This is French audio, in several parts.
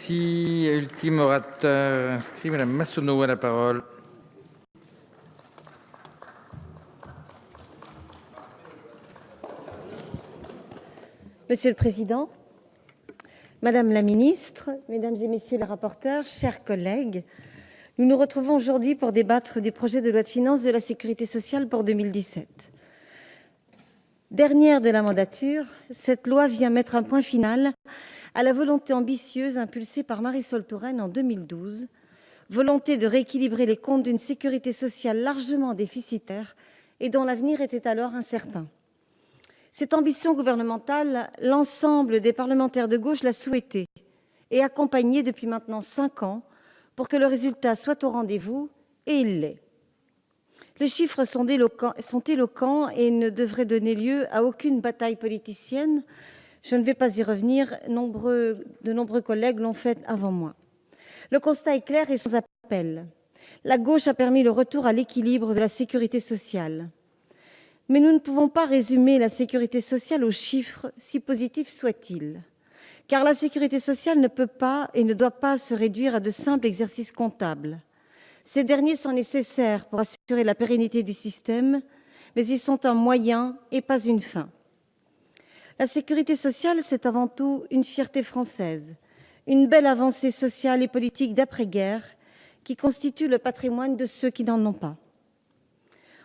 Merci. Ultime orateur inscrit, Madame Massonneau a la parole. Monsieur le Président, Madame la Ministre, Mesdames et Messieurs les rapporteurs, chers collègues, nous nous retrouvons aujourd'hui pour débattre du projet de loi de finances de la Sécurité sociale pour 2017. Dernière de la mandature, cette loi vient mettre un point final à la volonté ambitieuse impulsée par Marisol Touraine en 2012, volonté de rééquilibrer les comptes d'une sécurité sociale largement déficitaire et dont l'avenir était alors incertain. Cette ambition gouvernementale, l'ensemble des parlementaires de gauche l'a souhaitée et accompagnée depuis maintenant 5 ans pour que le résultat soit au rendez-vous, et il l'est. Les chiffres sont éloquents et ne devraient donner lieu à aucune bataille politicienne. Je ne vais pas y revenir, de nombreux collègues l'ont fait avant moi. Le constat est clair et sans appel. La gauche a permis le retour à l'équilibre de la sécurité sociale. Mais nous ne pouvons pas résumer la sécurité sociale aux chiffres, si positifs soient-ils. Car la sécurité sociale ne peut pas et ne doit pas se réduire à de simples exercices comptables. Ces derniers sont nécessaires pour assurer la pérennité du système, mais ils sont un moyen et pas une fin. La sécurité sociale, c'est avant tout une fierté française, une belle avancée sociale et politique d'après-guerre qui constitue le patrimoine de ceux qui n'en ont pas.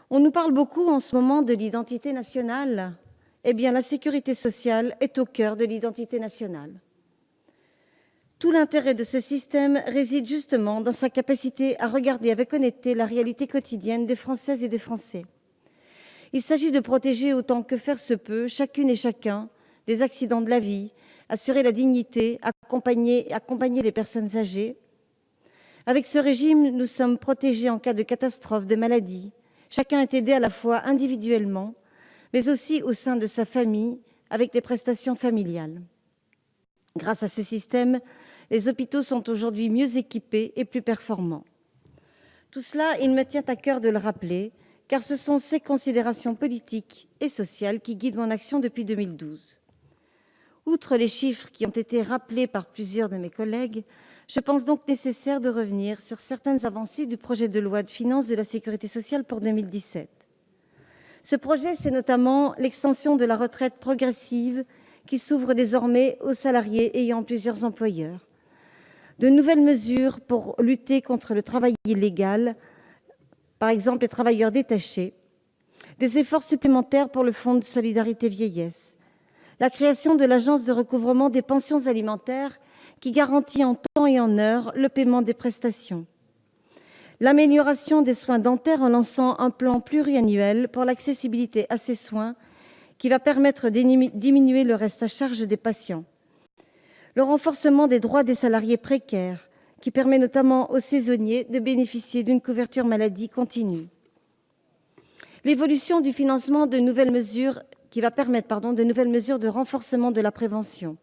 On nous parle beaucoup en ce moment de l'identité nationale. Eh bien, la sécurité sociale est au cœur de l'identité nationale. Tout l'intérêt de ce système réside justement dans sa capacité à regarder avec honnêteté la réalité quotidienne des Françaises et des Français. Il s'agit de protéger autant que faire se peut chacune et chacun des accidents de la vie, assurer la dignité, accompagner les personnes âgées. Avec ce régime, nous sommes protégés en cas de catastrophe, de maladie. Chacun est aidé à la fois individuellement, mais aussi au sein de sa famille, avec les prestations familiales. Grâce à ce système, les hôpitaux sont aujourd'hui mieux équipés et plus performants. Tout cela, il me tient à cœur de le rappeler, car ce sont ces considérations politiques et sociales qui guident mon action depuis 2012. Outre les chiffres qui ont été rappelés par plusieurs de mes collègues, je pense donc nécessaire de revenir sur certaines avancées du projet de loi de finances de la Sécurité sociale pour 2017. Ce projet, c'est notamment l'extension de la retraite progressive qui s'ouvre désormais aux salariés ayant plusieurs employeurs. De nouvelles mesures pour lutter contre le travail illégal, par exemple les travailleurs détachés. Des efforts supplémentaires pour le Fonds de solidarité vieillesse. La création de l'Agence de recouvrement des pensions alimentaires qui garantit en temps et en heure le paiement des prestations. L'amélioration des soins dentaires en lançant un plan pluriannuel pour l'accessibilité à ces soins qui va permettre de diminuer le reste à charge des patients. Le renforcement des droits des salariés précaires qui permet notamment aux saisonniers de bénéficier d'une couverture maladie continue. L'évolution du financement de nouvelles mesures qui va permettre de nouvelles mesures de renforcement de la prévention.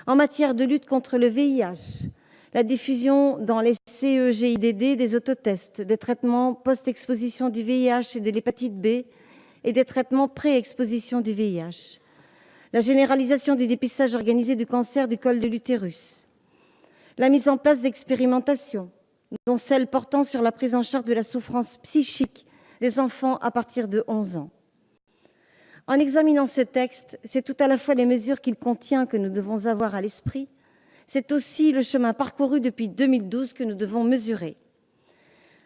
En matière de lutte contre le VIH, la diffusion dans les CEGIDD des autotests, des traitements post-exposition du VIH et de l'hépatite B et des traitements pré-exposition du VIH. La généralisation du dépistage organisé du cancer du col de l'utérus. La mise en place d'expérimentations, dont celle portant sur la prise en charge de la souffrance psychique des enfants à partir de 11 ans. En examinant ce texte, c'est tout à la fois les mesures qu'il contient que nous devons avoir à l'esprit, c'est aussi le chemin parcouru depuis 2012 que nous devons mesurer.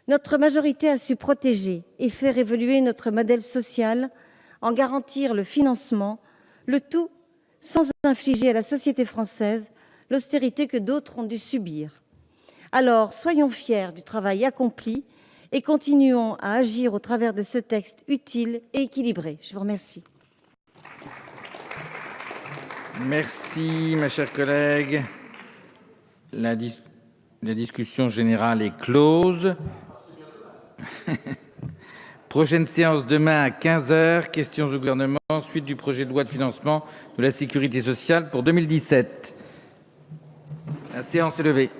Notre majorité a su protéger et faire évoluer notre modèle social, en garantir le financement, le tout sans infliger à la société française l'austérité que d'autres ont dû subir. Alors, soyons fiers du travail accompli et continuons à agir au travers de ce texte utile et équilibré. Je vous remercie. Merci, ma chère collègue. La discussion générale est close. Prochaine séance demain à 15 h. Questions au gouvernement. Suite du projet de loi de financement de la sécurité sociale pour 2017. La séance est levée.